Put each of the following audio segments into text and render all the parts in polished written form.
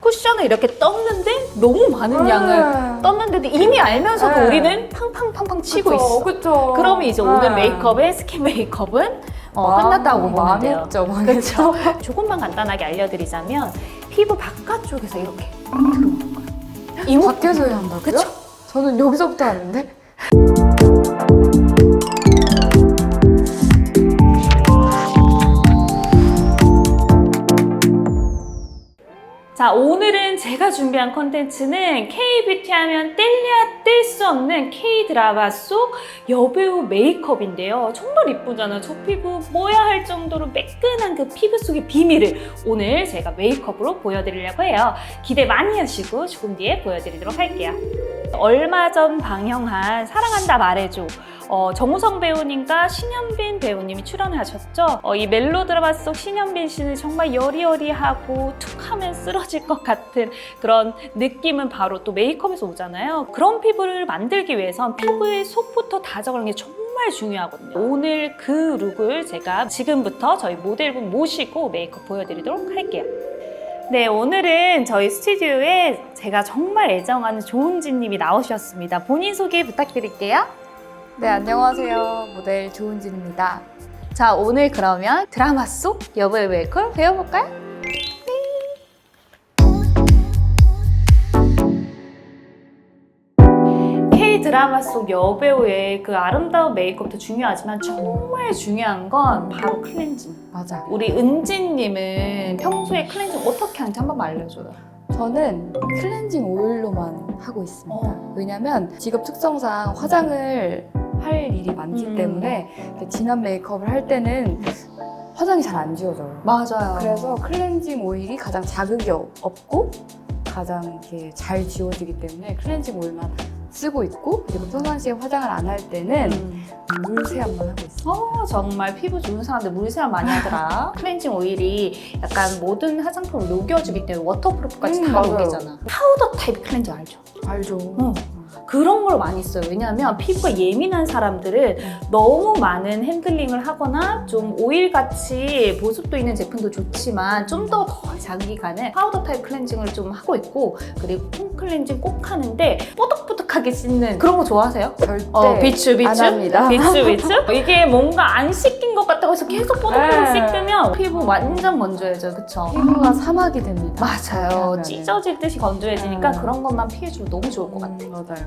쿠션을 이렇게 떴는데 너무 많은 양을 떴는데도 이미 알면서도 우리는 팡팡팡팡 치고 있어. 그쵸. 그러면 이제 오늘 메이크업의 스킨 메이크업은 끝났다고 보면 돼요. 망했죠, 망했죠. 조금만 간단하게 알려드리자면 피부 바깥쪽에서 이렇게 들어오는 거예요. 이목 밖에서 해야 한다고요? 그쵸? 저는 여기서부터 하는데? 자, 오늘은 제가 준비한 컨텐츠는 K-뷰티 하면 뗄래야 뗄 수 없는 K-드라마 속 여배우 메이크업인데요. 정말 이쁘잖아요. 저 피부 뭐야 할 정도로 매끈한 그 피부 속의 비밀을 오늘 제가 메이크업으로 보여드리려고 해요. 기대 많이 하시고 조금 뒤에 보여드리도록 할게요. 얼마 전 방영한 사랑한다 말해줘. 정우성 배우님과 신현빈 배우님이 출연하셨죠. 이 멜로드라마 속 신현빈 씨는 정말 여리여리하고 툭하면 쓰러질 것 같은 그런 느낌은 바로 또 메이크업에서 오잖아요. 그런 피부를 만들기 위해선 피부의 속부터 다져가는 게 정말 중요하거든요. 오늘 그 룩을 제가 지금부터 저희 모델분 모시고 메이크업 보여드리도록 할게요. 네, 오늘은 저희 스튜디오에 제가 정말 애정하는 조은지님이 나오셨습니다. 본인 소개 부탁드릴게요. 네, 안녕하세요. 모델 조은진입니다. 자, 오늘 그러면 드라마 속 여배우 메이크업 배워볼까요? K-드라마 속 여배우의 그 아름다운 메이크업도 중요하지만 정말 중요한 건 바로 클렌징. 맞아. 우리 은지님은 평소에 클렌징 어떻게 하는지 한 번만 알려줘요. 저는 클렌징 오일로만 하고 있습니다. 왜냐면 직업 특성상 화장을 할 일이 많기 때문에 진한 메이크업을 할 때는 화장이 잘 안 지워져요. 맞아요. 그래서 클렌징 오일이 가장 자극이 없고 가장 이렇게 잘 지워지기 때문에 클렌징 오일만 쓰고 있고, 그리고 평상시에 화장을 안 할 때는 물세안만 하고 있어요. 정말 피부 좋은 사람들 물세안 많이 하더라. 클렌징 오일이 약간 모든 화장품을 녹여주기 때문에 워터프루프까지 다 맞아요. 녹이잖아. 파우더 타입 클렌징 알죠? 알죠. 그런 걸 많이 써요. 왜냐하면 피부가 예민한 사람들은 너무 많은 핸들링을 하거나 좀 오일같이 보습도 있는 제품도 좋지만 좀 더 자극이 가는 파우더 타입 클렌징을 좀 하고 있고, 그리고 폼 클렌징 꼭 하는데 뽀득뽀득하게 씻는 그런 거 좋아하세요? 절대 비추 안 합니다. 비추 이게 뭔가 안 씻긴 것 같다고 해서 계속 뽀득뽀득 씻으면 피부 완전 건조해져요. 그쵸? 피부가 사막이 됩니다. 맞아요. 하면은. 찢어질 듯이 건조해지니까 그런 것만 피해주면 너무 좋을 것 같아요. 맞아요.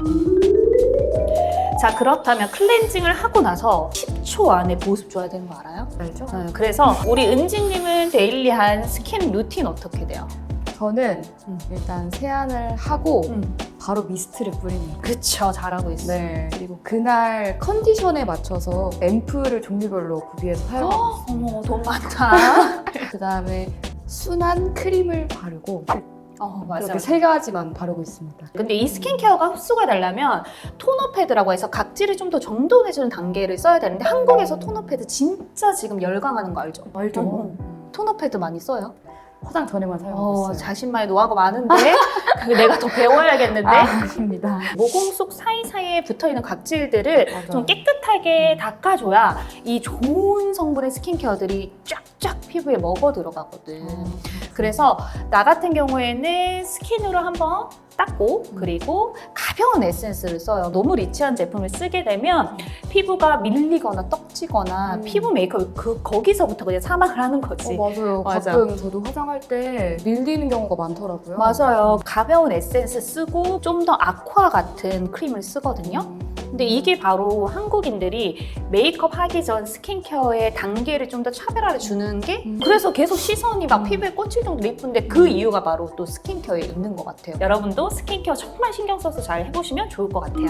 자, 그렇다면 클렌징을 하고 나서 10초 안에 보습 줘야 되는 거 알아요? 알죠? 그래서 우리 은지님은 데일리한 스킨 루틴 어떻게 돼요? 저는 일단 세안을 하고 바로 미스트를 뿌립니다. 그쵸, 잘하고 있어요. 네. 그리고 그날 컨디션에 맞춰서 앰플을 종류별로 구비해서 사용하고 있습니다. 어머, 돈 많다. 그 다음에 순한 크림을 바르고 맞아요. 이렇게 세 가지만 바르고 있습니다. 근데 이 스킨케어가 흡수가 되려면 토너 패드라고 해서 각질을 좀 더 정돈해주는 단계를 써야 되는데, 한국에서 토너 패드 진짜 지금 열광하는 거 알죠? 알죠? 토너 패드 많이 써요? 화장 전에만 사용하고 있어요. 자신만의 노하우가 많은데 내가 더 배워야겠는데. 아닙니다. 모공 속 사이사이에 붙어있는 각질들을 맞아요. 좀 깨끗하게 닦아줘야 이 좋은 성분의 스킨케어들이 쫙쫙 피부에 먹어 들어가거든. 그래서 나 같은 경우에는 스킨으로 한번 닦고, 그리고 가벼운 에센스를 써요. 너무 리치한 제품을 쓰게 되면 피부가 밀리거나 떡지거나 피부 메이크업 거기서부터 그냥 사망을 하는 거지. 맞아요. 맞아. 가끔 저도 화장할 때 밀리는 경우가 많더라고요. 맞아요. 가벼운 에센스 쓰고 좀 더 아쿠아 같은 크림을 쓰거든요. 근데 이게 바로 한국인들이 메이크업 하기 전 스킨케어의 단계를 좀 더 차별화를 주는 게, 그래서 계속 시선이 막 피부에 꽂힐 정도로 예쁜데 그 이유가 바로 또 스킨케어에 있는 것 같아요. 여러분도 스킨케어 정말 신경 써서 잘 해보시면 좋을 것 같아요.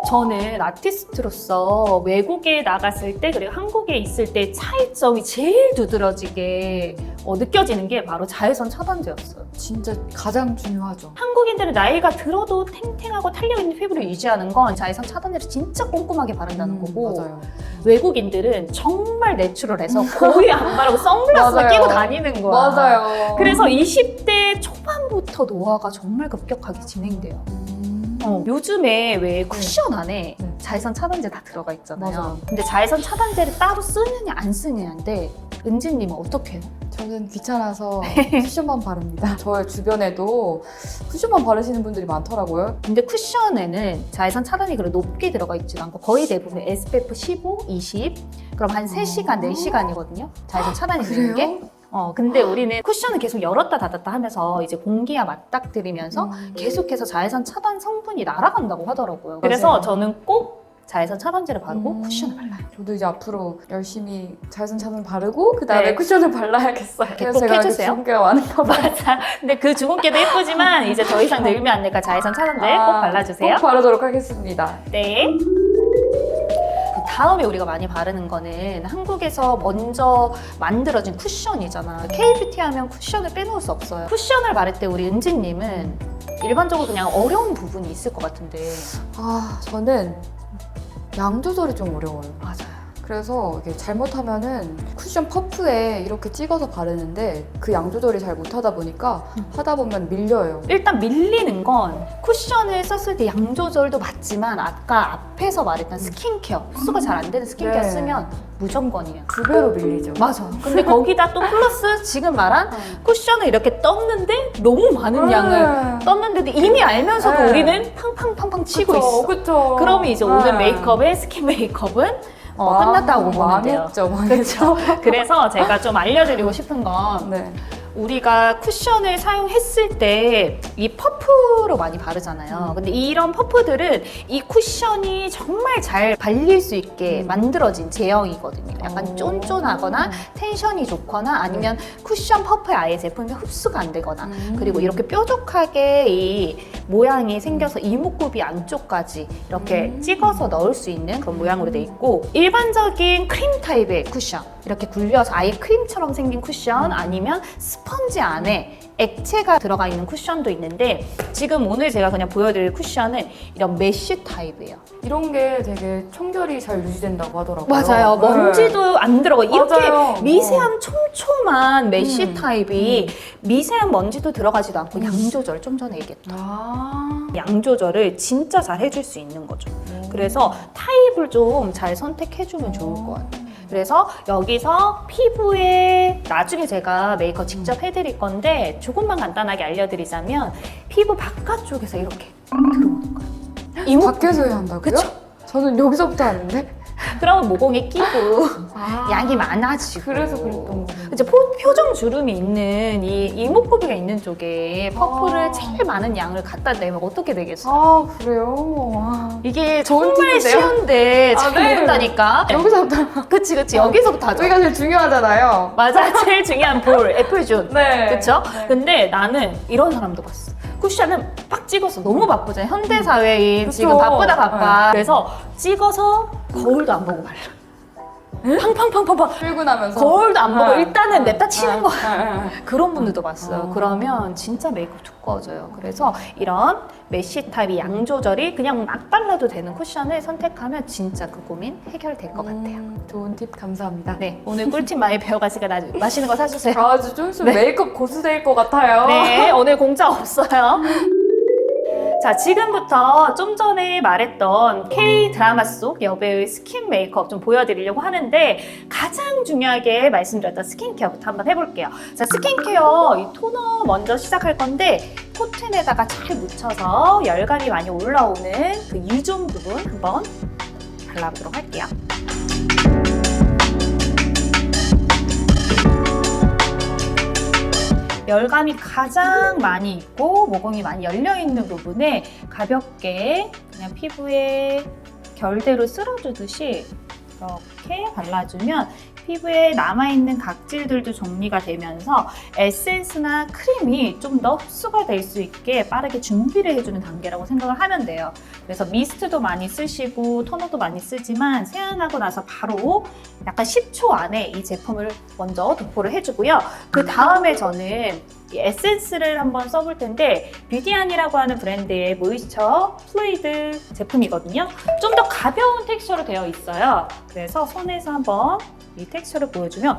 저는 아티스트로서 외국에 나갔을 때, 그리고 한국에 있을 때 차이점이 제일 두드러지게 느껴지는 게 바로 자외선 차단제였어요. 진짜 가장 중요하죠. 한국인들은 나이가 들어도 탱탱하고 탄력있는 피부를 유지하는 건 자외선 차단제를 진짜 꼼꼼하게 바른다는 거고, 맞아요. 외국인들은 정말 내추럴해서 거의 안 바르고 선글라스만 맞아요. 끼고 다니는 거야. 맞아요. 그래서 20대 초반부터 노화가 정말 급격하게 진행돼요. 요즘에 왜 쿠션 안에 자외선 차단제 다 들어가 있잖아요. 맞아요. 근데 자외선 차단제를 따로 쓰느냐 안 쓰느냐인데, 은지님은 어떻게 해요? 저는 귀찮아서 쿠션만 바릅니다. 저의 주변에도 쿠션만 바르시는 분들이 많더라고요. 근데 쿠션에는 자외선 차단이 그렇게 높게 들어가 있지도 않고 거의 대부분 SPF 15, 20 그럼 한 3시간, 4시간이거든요. 자외선 차단이 되는 게. 근데 우리는 쿠션을 계속 열었다 닫았다 하면서 이제 공기와 맞닥뜨리면서 계속해서 자외선 차단 성분이 날아간다고 하더라고요. 그래서 맞아요. 저는 꼭 자외선 차단제를 바르고 쿠션을 발라요. 저도 이제 앞으로 열심히 자외선 차단 바르고 그 다음에 네. 쿠션을 발라야겠어요. 꼭 해주세요. 주근깨가 많은가 봐요. 맞아. 근데 그 주근깨도 예쁘지만 이제 더 이상 늘면 안 되니까 자외선 차단제 꼭 발라주세요. 꼭 바르도록 하겠습니다. 네. 그 다음에 우리가 많이 바르는 거는 한국에서 먼저 만들어진 쿠션이잖아. K-뷰티 하면 쿠션을 빼놓을 수 없어요. 쿠션을 바를 때 우리 은지님은 일반적으로 그냥 어려운 부분이 있을 것 같은데. 저는 양 조절이 좀 어려워요. 맞아요. 그래서 이게 잘못하면은 쿠션 퍼프에 이렇게 찍어서 바르는데 그 양 조절이 잘 못하다 보니까 하다 보면 밀려요. 일단 밀리는 건 쿠션을 썼을 때 양 조절도 맞지만 아까 앞에서 말했던 스킨케어, 흡수가 잘 안 되는 스킨케어 네. 쓰면 무조건이에요. 2배로 밀리죠. 맞아. 근데 거기다 또 플러스 지금 말한 쿠션을 이렇게 떴는데 너무 많은 양을 떴는데도 이미 알면서도 네. 우리는 팡팡팡팡 치고 있어. 그쵸. 그러면 이제 오늘 메이크업의 스킨 메이크업은 끝났다고 보면 돼요. 망했죠, 망했죠. 그래서 제가 좀 알려드리고 싶은 건 네. 우리가 쿠션을 사용했을 때 이 퍼프로 많이 바르잖아요. 근데 이런 퍼프들은 이 쿠션이 정말 잘 발릴 수 있게 만들어진 제형이거든요. 약간 쫀쫀하거나 텐션이 좋거나 아니면 쿠션 퍼프에 아예 제품이 흡수가 안 되거나 그리고 이렇게 뾰족하게 이 모양이 생겨서 이목구비 안쪽까지 이렇게 찍어서 넣을 수 있는 그런 모양으로 돼 있고 일반적인 크림 타입의 쿠션 이렇게 굴려서 아예 크림처럼 생긴 쿠션 아니면 스펀지 안에 액체가 들어가 있는 쿠션도 있는데 지금 오늘 제가 그냥 보여드릴 쿠션은 이런 메쉬 타입이에요. 이런 게 되게 청결이 잘 유지된다고 하더라고요. 맞아요. 네. 먼지도 안 들어가. 이렇게 맞아요. 미세한 촘촘한 메쉬 타입이 미세한 먼지도 들어가지도 않고 양 조절 좀 전에 얘기했던 양 조절을 진짜 잘 해줄 수 있는 거죠. 그래서 타입을 좀 잘 선택해주면 좋을 것 같아요. 그래서 여기서 피부에 나중에 제가 메이크업 직접 해드릴 건데 조금만 간단하게 알려드리자면 피부 바깥쪽에서 이렇게 들어오는 거예요. 이목 밖에서 해야 한다고요? 그쵸? 저는 여기서부터 하는데? 그러면 모공에 끼고 양이 많아지고 그래서 그랬던 거예요. 이제 표정 주름이 있는 이 이목구비가 있는 쪽에 퍼프를 제일 많은 양을 갖다 내면 어떻게 되겠어요? 그래요? 이게 좋은 정말 팁인데요? 쉬운데 잘 네. 모른다니까. 여기서부터. 그치 여기서부터 하죠. 여기가 제일 중요하잖아요. 맞아 제일 중요한 볼 애플존. 네. 그쵸? 근데 나는 이런 사람도 봤어. 쿠션은 빡 찍어서 너무 바쁘잖아요. 현대 사회인 그쵸. 지금 바쁘다 바빠. 네. 그래서 찍어서 거울도 안 보고 발라. 팡팡팡팡팡. 출근하면서. 거울도 안 보고 네. 일단은 냅다 치는 거야. 네. 그런 분들도 봤어요. 그러면 진짜 메이크업 두꺼워져요. 그래서 이런 메쉬 타입이 양 조절이 그냥 막 발라도 되는 쿠션을 선택하면 진짜 그 고민 해결될 것 같아요. 좋은 팁 감사합니다. 네, 오늘 꿀팁 많이 배워가시니까 맛있는 거 사주세요. 아주 좀 있으면 메이크업 고수 될 것 같아요. 네, 오늘 공짜 없어요. 자, 지금부터 좀 전에 말했던 K 드라마 속 여배우의 스킨 메이크업 좀 보여드리려고 하는데 가장 중요하게 말씀드렸던 스킨케어부터 한번 해볼게요. 자, 스킨케어 이 토너 먼저 시작할 건데 코튼에다가 잘 묻혀서 열감이 많이 올라오는 그 유존 부분 한번 발라보도록 할게요. 열감이 가장 많이 있고 모공이 많이 열려있는 부분에 가볍게 그냥 피부에 결대로 쓸어주듯이 이렇게 발라주면 피부에 남아있는 각질들도 정리가 되면서 에센스나 크림이 좀 더 흡수가 될 수 있게 빠르게 준비를 해주는 단계라고 생각을 하면 돼요. 그래서 미스트도 많이 쓰시고 토너도 많이 쓰지만 세안하고 나서 바로 약간 10초 안에 이 제품을 먼저 도포를 해주고요. 그 다음에 저는 이 에센스를 한번 써볼 텐데 뷰디안이라고 하는 브랜드의 모이스처 플루이드 제품이거든요. 좀 더 가벼운 텍스처로 되어 있어요. 그래서 손에서 한번 이 텍스처를 보여주면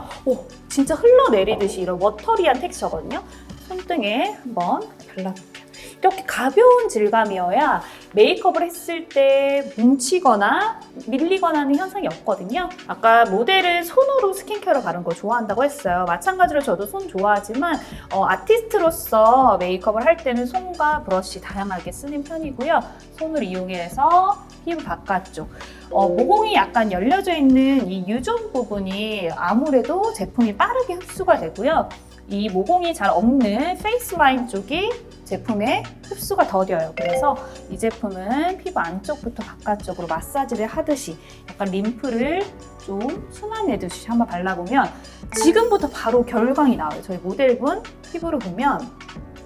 진짜 흘러내리듯이 이런 워터리한 텍스처거든요. 손등에 한번 발라볼게요. 이렇게 가벼운 질감이어야 메이크업을 했을 때 뭉치거나 밀리거나 하는 현상이 없거든요. 아까 모델은 손으로 스킨케어를 바르는 걸 좋아한다고 했어요. 마찬가지로 저도 손 좋아하지만 아티스트로서 메이크업을 할 때는 손과 브러쉬 다양하게 쓰는 편이고요. 손을 이용해서 피부 바깥쪽, 모공이 약간 열려져 있는 이 유존 부분이 아무래도 제품이 빠르게 흡수가 되고요. 이 모공이 잘 없는 페이스 라인 쪽이 제품에 흡수가 더뎌요. 그래서 이 제품은 피부 안쪽부터 바깥쪽으로 마사지를 하듯이 약간 림프를 좀 순환해주듯이 한번 발라보면 지금부터 바로 결광이 나와요. 저희 모델분 피부를 보면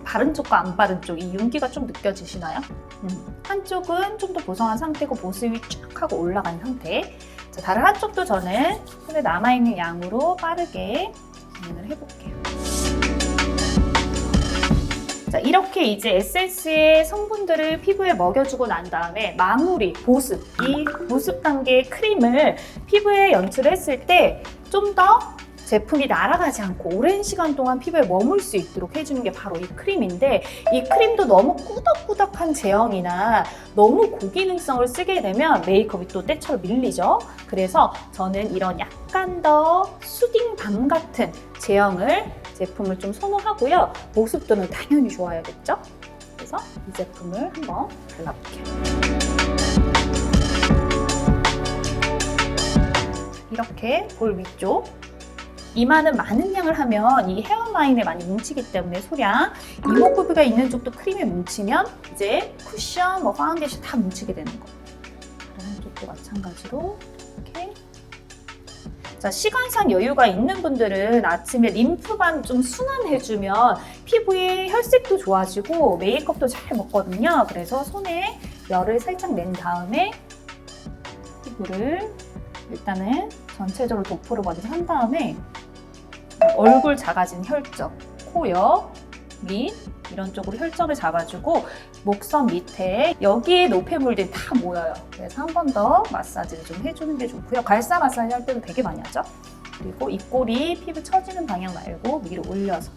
바른 쪽과 안 바른 쪽 이 윤기가 좀 느껴지시나요? 한쪽은 좀 더 보송한 상태고 보습이 쭉 하고 올라간 상태. 자, 다른 한쪽도 저는 손에 남아있는 양으로 빠르게 진행을 해볼게요. 자, 이렇게 이제 에센스의 성분들을 피부에 먹여주고 난 다음에 마무리, 보습, 이 보습 단계의 크림을 피부에 연출을 했을 때 좀 더 제품이 날아가지 않고 오랜 시간 동안 피부에 머물 수 있도록 해주는 게 바로 이 크림인데, 이 크림도 너무 꾸덕꾸덕한 제형이나 너무 고기능성을 쓰게 되면 메이크업이 또 때처럼 밀리죠. 그래서 저는 이런 약간 더 수딩밤 같은 제품을 좀 선호하고요. 보습도는 당연히 좋아야겠죠. 그래서 이 제품을 한번 발라볼게요. 이렇게 볼 위쪽, 이마는 많은 양을 하면 이 헤어라인에 많이 뭉치기 때문에 소량, 이목구비가 있는 쪽도 크림에 뭉치면 이제 쿠션, 파운데이션 다 뭉치게 되는 거예요. 다른 쪽도 마찬가지로 이렇게. 자, 시간상 여유가 있는 분들은 아침에 림프만 좀 순환해주면 피부의 혈색도 좋아지고 메이크업도 잘 먹거든요. 그래서 손에 열을 살짝 낸 다음에 피부를 일단은 전체적으로 도포를 먼저 한 다음에 얼굴 작아진 혈점, 코옆, 밑 이런 쪽으로 혈점을 잡아주고 목선 밑에 여기에 노폐물들이 다 모여요. 그래서 한 번 더 마사지를 좀 해주는 게 좋고요. 발사 마사지 할 때도 되게 많이 하죠. 그리고 입꼬리 피부 처지는 방향 말고 위로 올려서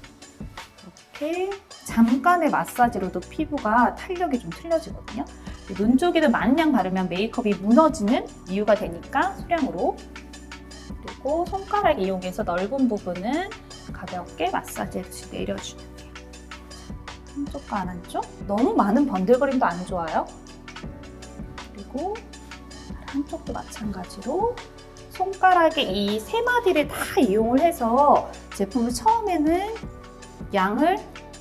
이렇게 잠깐의 마사지로도 피부가 탄력이 좀 틀려지거든요. 눈 쪽에도 많은 양 바르면 메이크업이 무너지는 이유가 되니까 소량으로. 그리고 손가락 이용해서 넓은 부분은 가볍게 마사지해서 내려주는 거예요. 한쪽과 한쪽. 너무 많은 번들거림도 안 좋아요. 그리고 한쪽도 마찬가지로 손가락에 이 세 마디를 다 이용을 해서 제품을 처음에는 양을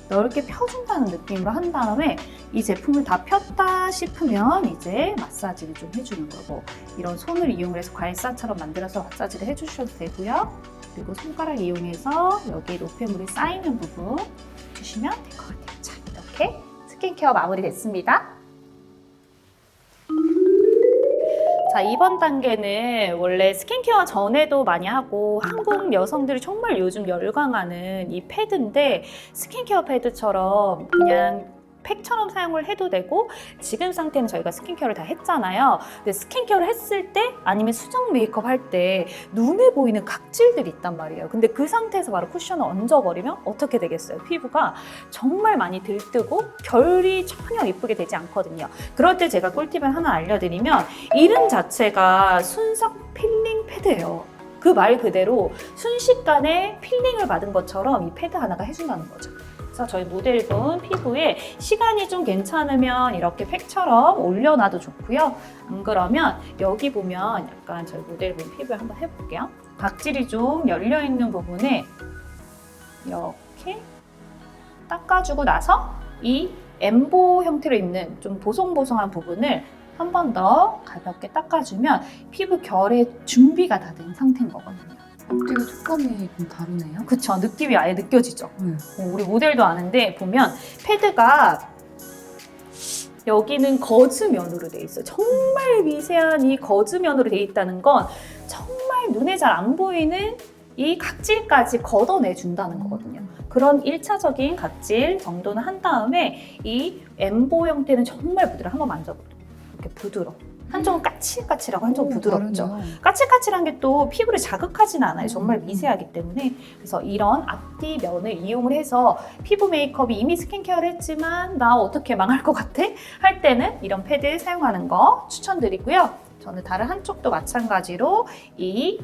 넓게 펴준다는 느낌으로 한 다음에 이 제품을 다 폈다 싶으면 이제 마사지를 좀 해주는 거고, 이런 손을 이용해서 괄사처럼 만들어서 마사지를 해주셔도 되고요. 그리고 손가락 이용해서 여기에 노폐물이 쌓이는 부분 주시면 될 것 같아요. 자, 이렇게 스킨케어 마무리 됐습니다. 자, 이번 단계는 원래 스킨케어 전에도 많이 하고 한국 여성들이 정말 요즘 열광하는 이 패드인데, 스킨케어 패드처럼 그냥 팩처럼 사용을 해도 되고, 지금 상태는 저희가 스킨케어를 다 했잖아요. 근데 스킨케어를 했을 때 아니면 수정 메이크업 할 때 눈에 보이는 각질들이 있단 말이에요. 근데 그 상태에서 바로 쿠션을 얹어버리면 어떻게 되겠어요? 피부가 정말 많이 들뜨고 결이 전혀 예쁘게 되지 않거든요. 그럴 때 제가 꿀팁을 하나 알려드리면, 이름 자체가 순석 필링 패드예요. 그 말 그대로 순식간에 필링을 받은 것처럼 이 패드 하나가 해준다는 거죠. 그래서 저희 모델분 피부에 시간이 좀 괜찮으면 이렇게 팩처럼 올려놔도 좋고요. 안 그러면 여기 보면 약간 저희 모델분 피부에 한번 해볼게요. 각질이 좀 열려있는 부분에 이렇게 닦아주고 나서 이 엠보 형태로 있는 좀 보송보송한 부분을 한 번 더 가볍게 닦아주면 피부 결의 준비가 다 된 상태인 거거든요. 되게 촉감이 좀 다르네요. 그쵸, 느낌이 아예 느껴지죠. 우리 모델도 아는데 보면 패드가 여기는 거즈면으로 돼 있어요. 정말 미세한 이 거즈면으로 돼 있다는 건 정말 눈에 잘 안 보이는 이 각질까지 걷어내 준다는 거거든요. 그런 1차적인 각질 정도는 한 다음에 이 엠보 형태는 정말 부드러워. 한번 만져보도록. 이렇게 부드러워. 한쪽은 까칠까칠하고 한쪽은 부드럽죠. 다르네요. 까칠까칠한 게 또 피부를 자극하진 않아요. 정말 미세하기 때문에. 그래서 이런 앞뒤 면을 이용을 해서 피부 메이크업이 이미 스킨케어를 했지만 나 어떻게 망할 것 같아? 할 때는 이런 패드 사용하는 거 추천드리고요. 저는 다른 한쪽도 마찬가지로 이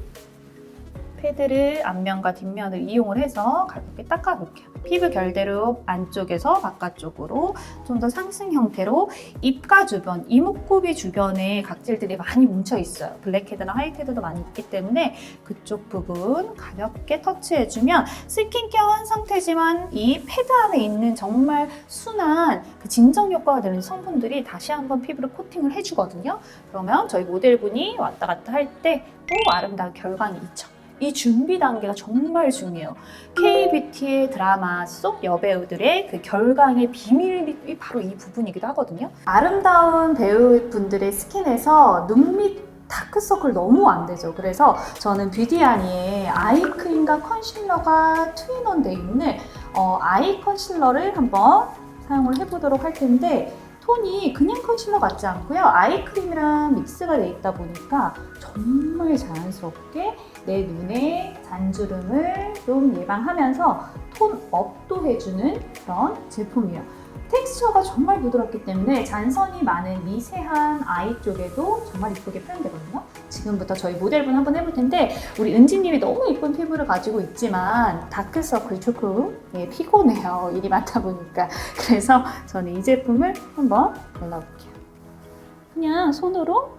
패드를 앞면과 뒷면을 이용을 해서 가볍게 닦아볼게요. 피부 결대로 안쪽에서 바깥쪽으로 좀 더 상승 형태로 입가 주변, 이목구비 주변에 각질들이 많이 뭉쳐 있어요. 블랙헤드나 화이트헤드도 많이 있기 때문에 그쪽 부분 가볍게 터치해주면 스킨케어 한 상태지만 이 패드 안에 있는 정말 순한 그 진정 효과가 되는 성분들이 다시 한번 피부를 코팅을 해주거든요. 그러면 저희 모델분이 왔다 갔다 할 때 또 아름다운 결과는 있죠. 이 준비 단계가 정말 중요해요. K-뷰티의 드라마 속 여배우들의 그 결강의 비밀이 바로 이 부분이기도 하거든요. 아름다운 배우분들의 스킨에서 눈밑 다크서클 너무 안 되죠. 그래서 저는 뷰디아니의 아이크림과 컨실러가 투인원 돼 있는 아이 컨실러를 한번 사용을 해보도록 할 텐데, 톤이 그냥 컨실러 같지 않고요. 아이크림이랑 믹스가 돼 있다 보니까 정말 자연스럽게 내 눈의 잔주름을 좀 예방하면서 톤 업도 해주는 그런 제품이에요. 텍스처가 정말 부드럽기 때문에 잔선이 많은 미세한 아이 쪽에도 정말 이쁘게 표현되거든요. 지금부터 저희 모델분 한번 해볼 텐데, 우리 은지님이 너무 이쁜 피부를 가지고 있지만 다크서클이 조금 피곤해요. 일이 많다 보니까. 그래서 저는 이 제품을 한번 발라볼게요. 그냥 손으로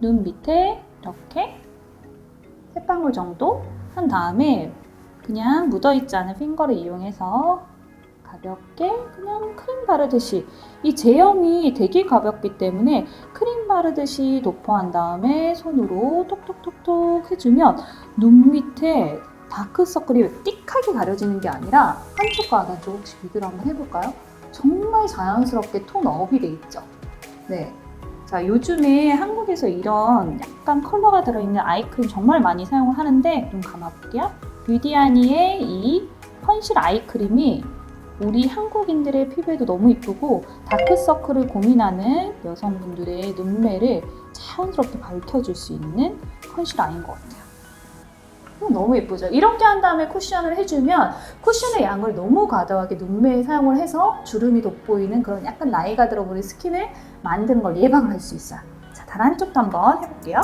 눈 밑에 이렇게 세 방울 정도 한 다음에 그냥 묻어있지 않은 핑거를 이용해서 가볍게 그냥 크림 바르듯이, 이 제형이 되게 가볍기 때문에 크림 바르듯이 도포한 다음에 손으로 톡톡톡톡 해주면 눈 밑에 다크서클이 띡하게 가려지는 게 아니라 한쪽과 한쪽, 혹시 비교를 한번 해볼까요? 정말 자연스럽게 톤업이 돼 있죠. 네. 자, 요즘에 한국에서 이런 약간 컬러가 들어있는 아이크림 정말 많이 사용을 하는데, 눈 감아볼게요. 뷰디아니의 이 컨실 아이크림이 우리 한국인들의 피부에도 너무 이쁘고 다크서클을 고민하는 여성분들의 눈매를 자연스럽게 밝혀줄 수 있는 컨실러인 것 같아요. 너무 예쁘죠? 이렇게 한 다음에 쿠션을 해주면 쿠션의 양을 너무 과다하게 눈매에 사용을 해서 주름이 돋보이는 그런 약간 나이가 들어버린 스킨을 만드는 걸 예방을 할 수 있어요. 자, 다른 한쪽도 한번 해볼게요.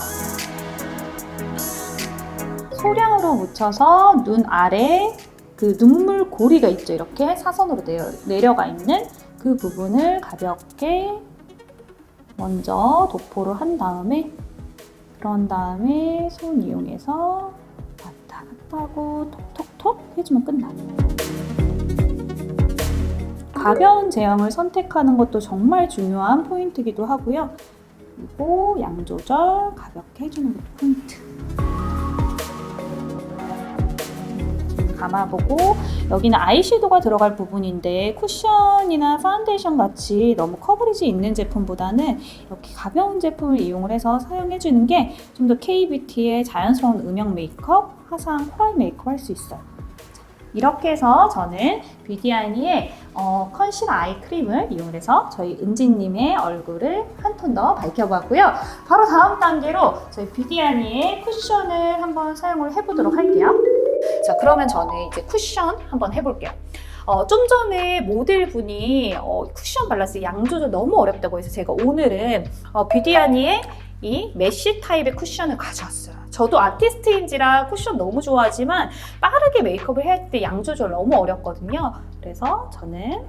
소량으로 묻혀서 눈 아래 그 눈물 고리가 있죠. 이렇게 사선으로 내려가 있는 그 부분을 가볍게 먼저 도포를 한 다음에, 그런 다음에 손 이용해서 왔다 갔다 하고 톡톡톡 해주면 끝나요. 가벼운 제형을 선택하는 것도 정말 중요한 포인트이기도 하고요. 그리고 양 조절 가볍게 해주는 것도 포인트. 감아보고, 여기는 아이섀도우가 들어갈 부분인데 쿠션이나 파운데이션 같이 너무 커버리지 있는 제품보다는 이렇게 가벼운 제품을 이용을 해서 사용해주는 게 좀 더 K-뷰티의 자연스러운 음영 메이크업, 화상 코랄 메이크업 할 수 있어요. 이렇게 해서 저는 뷰디아니의 컨실러 아이 크림을 이용해서 저희 은지님의 얼굴을 한 톤 더 밝혀봤고요. 바로 다음 단계로 저희 뷰디아니의 쿠션을 한번 사용을 해보도록 할게요. 자, 그러면 저는 이제 쿠션 한번 해볼게요. 좀 전에 모델분이 쿠션 발랐을 때 양 조절 너무 어렵다고 해서 제가 오늘은 뷰디아니의 이 메쉬 타입의 쿠션을 가져왔어요. 저도 아티스트인지라 쿠션 너무 좋아하지만 빠르게 메이크업을 할 때 양 조절 너무 어렵거든요. 그래서 저는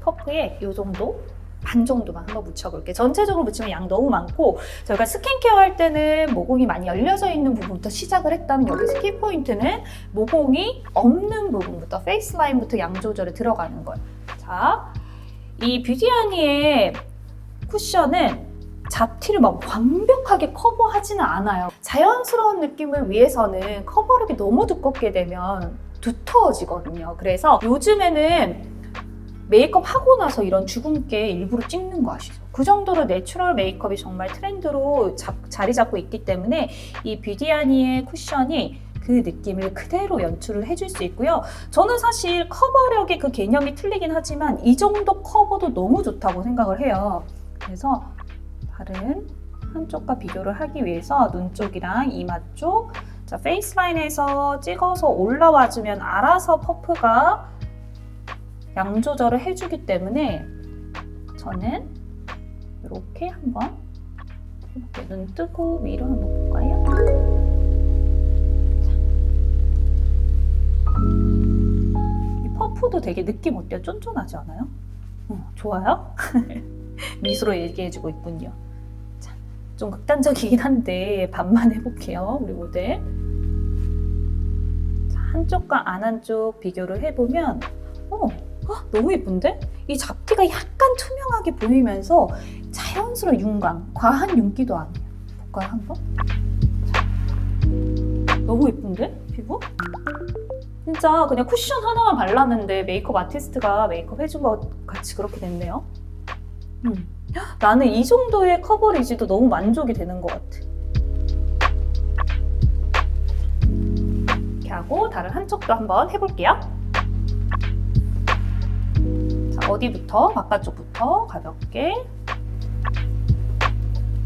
퍼프에 이 정도, 반 정도만 한번 묻혀볼게요. 전체적으로 묻히면 양 너무 많고, 저희가 스킨케어 할 때는 모공이 많이 열려져 있는 부분부터 시작을 했다면 여기 스킨 포인트는 모공이 없는 부분부터, 페이스 라인부터 양 조절에 들어가는 거예요. 자, 이 뷰디아니의 쿠션은 잡티를 막 완벽하게 커버하지는 않아요. 자연스러운 느낌을 위해서는 커버력이 너무 두껍게 되면 두터워지거든요. 그래서 요즘에는 메이크업 하고 나서 이런 주근깨 일부러 찍는 거 아시죠? 그 정도로 내추럴 메이크업이 정말 트렌드로 자리 잡고 있기 때문에 이 뷰디아니의 쿠션이 그 느낌을 그대로 연출을 해줄 수 있고요. 저는 사실 커버력의 그 개념이 틀리긴 하지만 이 정도 커버도 너무 좋다고 생각을 해요. 그래서 다른 한쪽과 비교를 하기 위해서 눈 쪽이랑 이마 쪽, 자, 페이스라인에서 찍어서 올라와 주면 알아서 퍼프가 양 조절을 해주기 때문에 저는 이렇게 한번 해볼게요. 눈 뜨고 위로 한번 볼까요? 이 퍼프도 되게 느낌 어때요? 쫀쫀하지 않아요? 좋아요? 미소로 얘기해주고 있군요. 자, 좀 극단적이긴 한데 반만 해볼게요. 우리 모델. 자, 한쪽과 안 한쪽 비교를 해보면 너무 예쁜데? 이 잡티가 약간 투명하게 보이면서 자연스러운 윤광, 과한 윤기도 아니에요. 볼까요, 한번? 자, 너무 예쁜데? 피부? 진짜 그냥 쿠션 하나만 발랐는데 메이크업 아티스트가 메이크업 해준 것 같이 그렇게 됐네요. 나는 이 정도의 커버리지도 너무 만족이 되는 것 같아. 이렇게 하고 다른 한쪽도 한번 해볼게요. 자, 어디부터? 바깥쪽부터 가볍게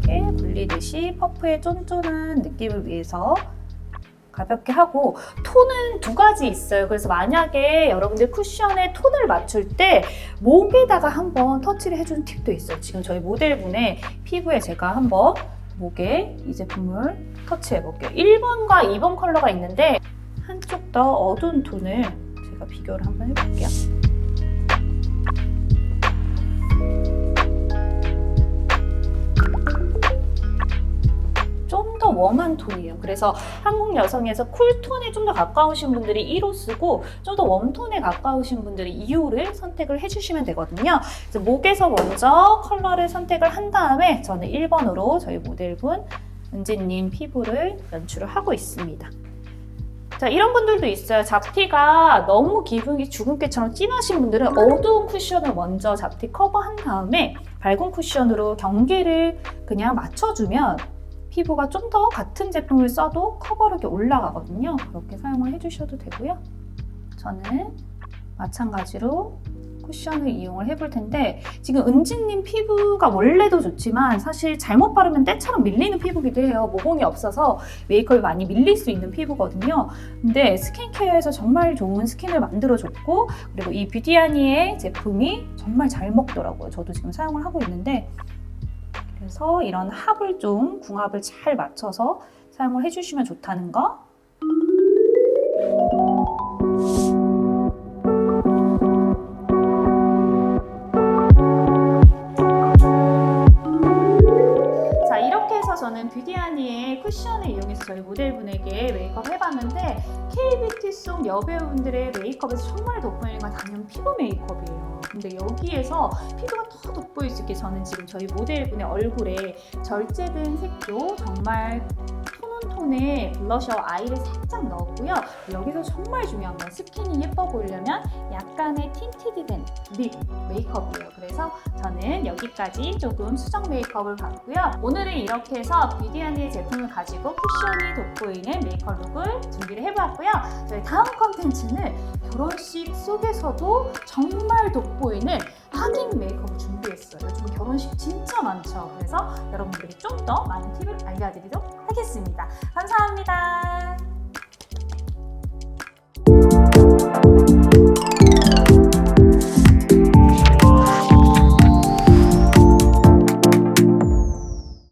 이렇게 굴리듯이 퍼프의 쫀쫀한 느낌을 위해서 가볍게 하고, 톤은 두 가지 있어요. 그래서 만약에 여러분들 쿠션에 톤을 맞출 때 목에다가 한번 터치를 해주는 팁도 있어요. 지금 저희 모델분의 피부에 제가 한번 목에 이 제품을 터치해 볼게요. 1번과 2번 컬러가 있는데 한쪽 더 어두운 톤을 제가 비교를 한번 해볼게요. 좀 더 웜한 톤이에요. 그래서 한국 여성에서 쿨톤에 좀 더 가까우신 분들이 1호 쓰고 좀 더 웜톤에 가까우신 분들이 2호를 선택을 해주시면 되거든요. 그래서 목에서 먼저 컬러를 선택을 한 다음에 저는 1번으로 저희 모델분 은지님 피부를 연출을 하고 있습니다. 자, 이런 분들도 있어요. 잡티가 너무 기분이 주근깨처럼 진하신 분들은 어두운 쿠션을 먼저 잡티 커버한 다음에 밝은 쿠션으로 경계를 그냥 맞춰주면 피부가 좀 더 같은 제품을 써도 커버력이 올라가거든요. 그렇게 사용을 해주셔도 되고요. 저는 마찬가지로 쿠션을 이용을 해볼 텐데, 지금 은지님 피부가 원래도 좋지만 사실 잘못 바르면 때처럼 밀리는 피부기도 해요. 모공이 없어서 메이크업이 많이 밀릴 수 있는 피부거든요. 근데 스킨케어에서 정말 좋은 스킨을 만들어줬고, 그리고 이 뷰티아니의 제품이 정말 잘 먹더라고요. 저도 지금 사용을 하고 있는데, 그래서 이런 합을 좀 궁합을 잘 맞춰서 사용을 해주시면 좋다는 거. 자, 이렇게 해서 저는 뷰티아니의 쿠션을 이용해서 저희 모델분에게 메이크업 해봤는데, K뷰티 속 여배우분들의 메이크업에서 정말 돋보이는 건 당연 피부 메이크업이에요. 근데 여기에서 피부가 더 돋보일 수 있게 저는 지금 저희 모델분의 얼굴에 절제된 색조, 정말 톤온톤의 블러셔 아이를 살짝 넣었고요. 여기서 정말 중요한 건 스킨이 예뻐 보이려면 약간의 틴티드된 립 메이크업이에요. 그래서 저는 여기까지 조금 수정 메이크업을 봤고요. 오늘은 이렇게 해서 뷰티아니의 제품을 가지고 쿠션이 돋보이는 메이크업 룩을 준비를 해봤고요. 저희 다음 컨텐츠는 결혼식 속에서도 정말 돋보이는 하객 메이크업을 준비했어요. 요즘 결혼식 진짜 많죠. 그래서 여러분들이 좀 더 많은 팁을 알려드리도록 하겠습니다. 감사합니다.